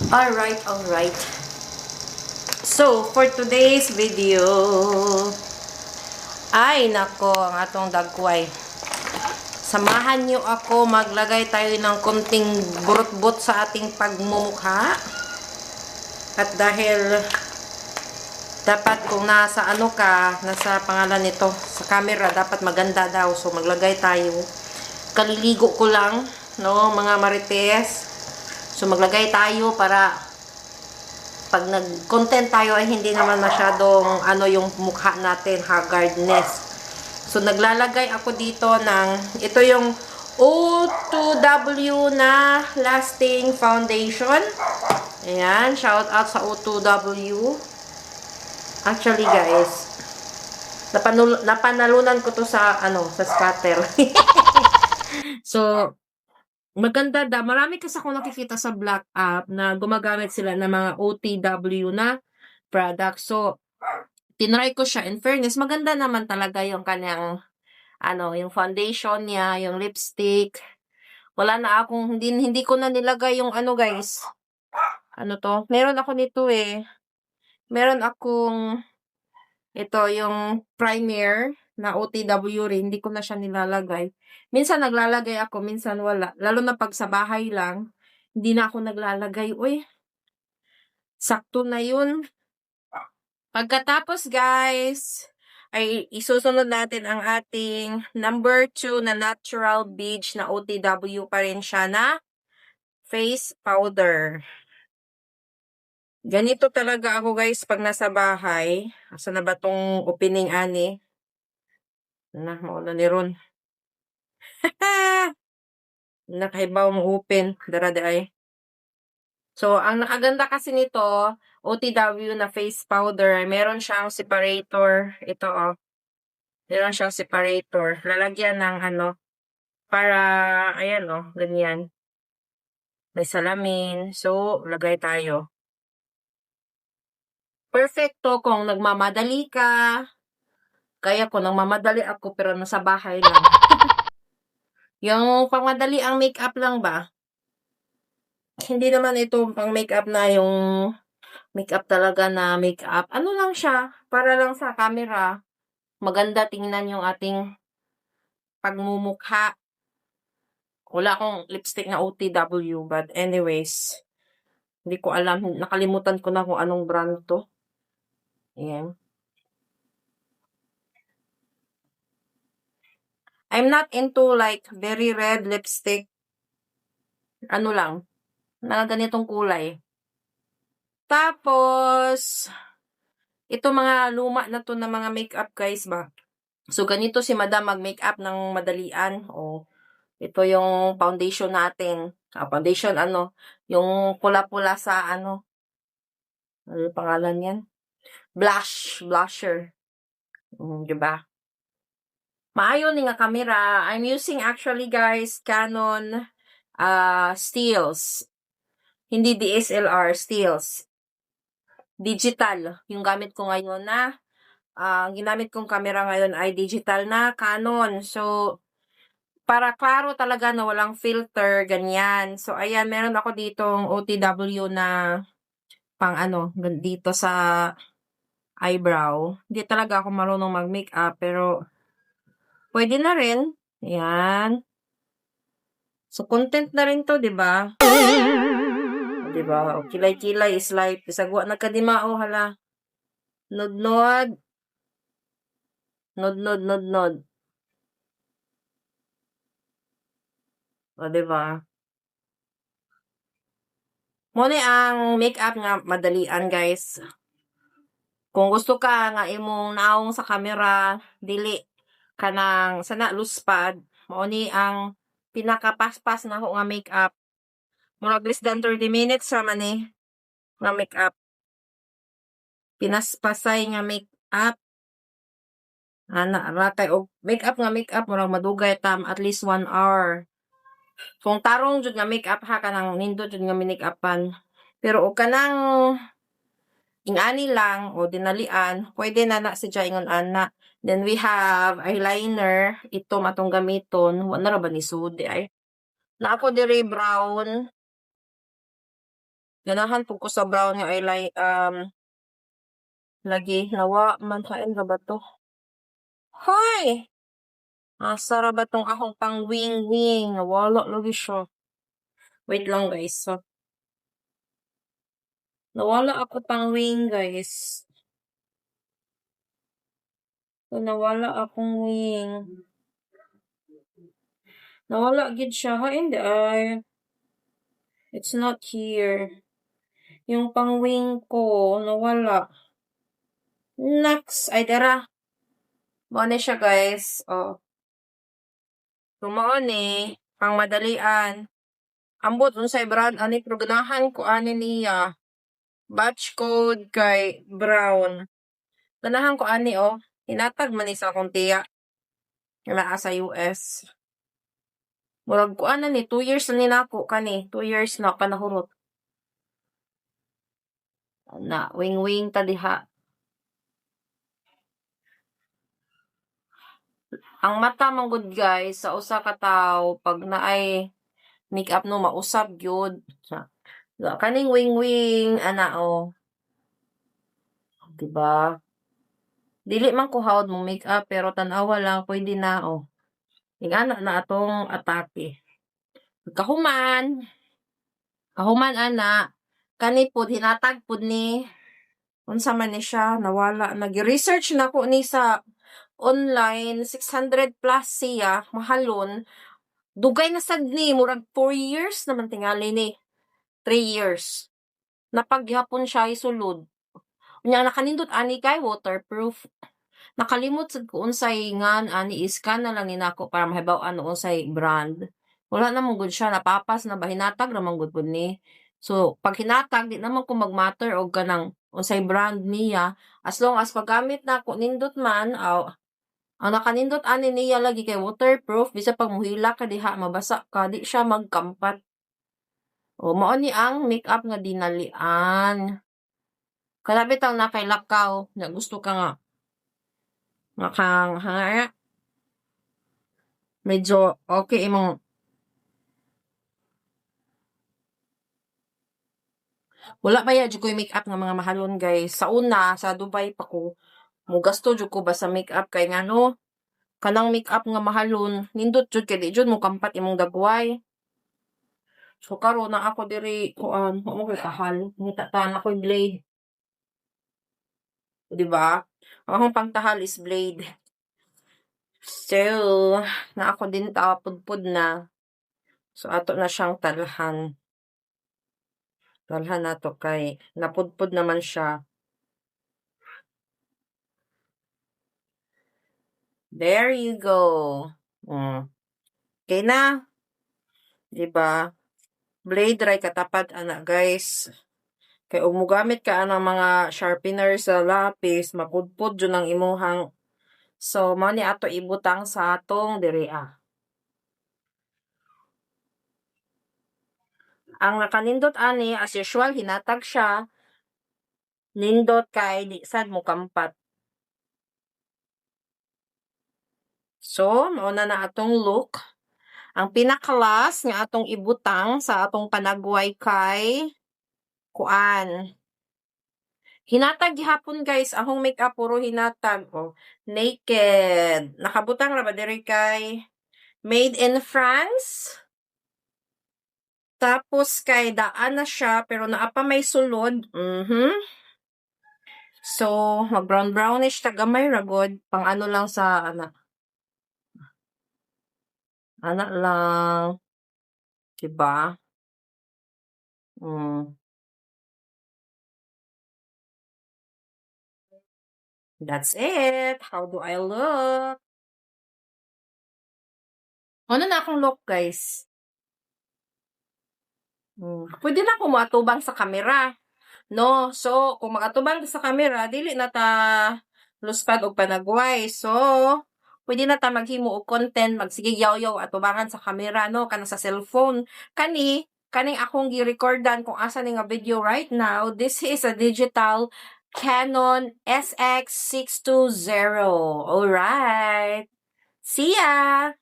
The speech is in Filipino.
Alright. So, for today's video, ay nako, ang atong dagway. Samahan nyo ako, maglagay tayo ng konting burot-bot sa ating pagmumukha. At dahil dapat kung nasa ano ka, nasa pangalan nito, sa camera, dapat maganda daw. So, maglagay tayo. Kaliligo ko lang, no, mga marites. So, maglagay tayo para pag nag-content tayo ay hindi naman masyadong ano yung mukha natin, haggardness. So, naglalagay ako dito ng, ito yung O2W na lasting foundation. Ayan, shout out sa O2W. Actually, guys, napanalunan ko to sa, sa scatter. So, maganda da. Marami kasi ako nakikita sa Black App na gumagamit sila ng mga OTW na product. So, tinry ko siya. In fairness, maganda naman talaga yung kanyang, yung foundation niya, yung lipstick. Wala na akong, hindi ko na nilagay yung guys. Ano to? Meron ako nito eh. Meron akong, ito, yung primer na OTW rin. Hindi ko na siya nilalagay. Minsan naglalagay ako, minsan wala. Lalo na pag sa bahay lang, hindi na ako naglalagay. Uy, sakto na yun. Pagkatapos, guys, ay isusunod natin ang ating number 2 na natural beige na OTW pa rin siya na face powder. Ganito talaga ako, guys, pag nasa bahay. Asa na ba tong opening ani? Na, mauna ni Ron. Nakahibaw mo open. Dara di ay. So, ang nakaganda kasi nito, OTW na face powder, meron siyang separator. Ito, oh. Meron siyang separator. Lalagyan ng para, ayan, oh, ganyan. May salamin. So, lagay tayo. Perfecto kung nagmamadali ka. Kaya kung nagmamadali ako pero nasa bahay lang. Yung pangmadali ang makeup lang ba? Hindi naman ito pang makeup na yung makeup talaga na makeup. Ano lang siya? Para lang sa camera. Maganda tingnan yung ating pagmumukha. Wala akong lipstick na OTW. But anyways, hindi ko alam. Nakalimutan ko na kung anong brand to. Ayan. I'm not into like very red lipstick. Ano lang. Na ganitong kulay. Tapos, ito mga luma na to na mga makeup guys ba. So, ganito si Madam mag-makeup ng madalian. O, ito yung foundation natin. Foundation yung pula-pula sa ano pangalan yan? Blusher. Diba? Maayo ni nga camera. I'm using actually guys, Canon Steels. Hindi DSLR, Steels. Digital. Yung gamit ko ngayon na ang ginamit kong camera ngayon ay digital na Canon. So, para klaro talaga na walang filter, ganyan. So, ayan, meron ako ditong OTW na pang dito sa eyebrow. Hindi talaga ako marunong mag-makeup, pero pwede na rin. Ayan. So, content na rin to, di ba? Di ba? Kilay-kilay is life. Isagwa nagkadimao, hala. Nod-nod. Nod. O, di ba? Muna ang makeup nga madalian, guys. Kung gusto ka nga imong naong sa camera, dili ka nang sana luspad, mao ni ang pinakapaspas na ako nga makeup. Murag less than 30 minutes sa man nga makeup. Pinaspasay nga makeup. Ratay og makeup murag madugay tam at least 1 hour. Kung tarong jud nga makeup ha kanang nindot jud nga make-upan. Pero og kanang ingani lang o dinalian, pwede na sa ingon ana. Then we have eyeliner, ito matong gamiton, wala ra ba ni sud ay. Na ako dire brown. Ganahan po ko sa brown nga eyeliner, lagi, nawa, manhain ra ba to? Hoy! Asa ra ba tong akong pang wing-wing? Nawala lagi siya. Wait lang guys. So, nawala ako pang wing guys. So, nawala akong wing. Nawala gid siya. Ha, hindi ay. It's not here. Yung pang wing ko, nawala. Next, ay dara. Muna siya guys. Oh. Tumaon pang madalian. Ambot, unsay brand, ani progranahan ko, ani niya. Batch code kay brown. Ganahan ko, ani, oh. Hinatag man isa akong tiya. Naa sa US. Murag ko, ni, 2 years na ninako, kani. 2 years na, panahurot. Na, wing-wing tadiha. Ang mata man good guys, sa usa ka tawo pag naay makeup no mausab gyud. Kaning wing-wing ana o. Diba? Dili man ko hawd mo makeup pero tan-awa lang pwede na o. Ingana na atong atake. Kahuman. Kahuman ana. Kani pud hinatag pud ni unsa man ni siya nawala. Nag-research na ko ni sa online, 600 plus siya, mahalon. Dugay na sad ni, murag 4 years naman tingali ni. 3 years. Napaghapon siya isulod. Unya nakanindot ani kay waterproof. Nakalimot sad ko unsay ngan ani iscan na lang ni nako para mahibaw-an unsay brand. Wala na mong good siya, napapas na ba hinatag ra man gud pud ni. So, pag hinatag di naman ko mag-matter og kanang unsay brand niya as long as paggamit na ko nindot man ang nakanindot ani niya lagi kay waterproof, bisa pag muhila ka diha, mabasa ka, di siya magkampat. O, mao ni ang makeup nga dinalian. Kalabit ang nakay lakaw, na gusto ka nga. Medyo okay imong wala pa ya jud ko makeup nga mga mahalon guys. Sa una, sa Dubai pa ko, mugasto jud ko ba sa makeup kay ngano kanang makeup nga mahalon nindot jud kay di jud mo kampat imong dagway. So karon na ako diri kuan mo koy kahal ngita tan ako blade. Di ba? Ang pangtahal is blade. So na ako din pudpud na. So ato na siyang talhan. Talhan nato kay napudpud naman siya. There you go. Okay na. Diba? Blade ray katapat ana guys. Kay ug mogamit ka anang mga sharpener sa lapis, mapudpud jud ang imuhang. So mao ni ato ibutang sa atong diri Ang nakanindot ani as usual hinatag siya. Nindot kay di sad mo kampat. So, mao na atong look. Ang pinakalas nga atong ibutang sa atong panagway kay kuan. Hinatag gihapon guys, akong makeup puro hinatag naked. Nakabutang ra ba diri kay Made in France. Tapos kay daan na siya pero naa pa may sulod. So, mag-brown brownish ta gamay ra gud, pang ano lang sa ana lang. Diba? That's it. How do I look? Ano na akong look, guys? Pwede na ako matubang sa camera. No? So, kung makatubang sa camera, dili na ta luspad o panagway. So, pwede na ta maghimo og content, magsige yaw-yaw at tubangan sa camera, no? Kana sa cellphone. Kaning akong gi-recordan kung asa ni nga video right now, this is a digital Canon SX620. Alright. See ya!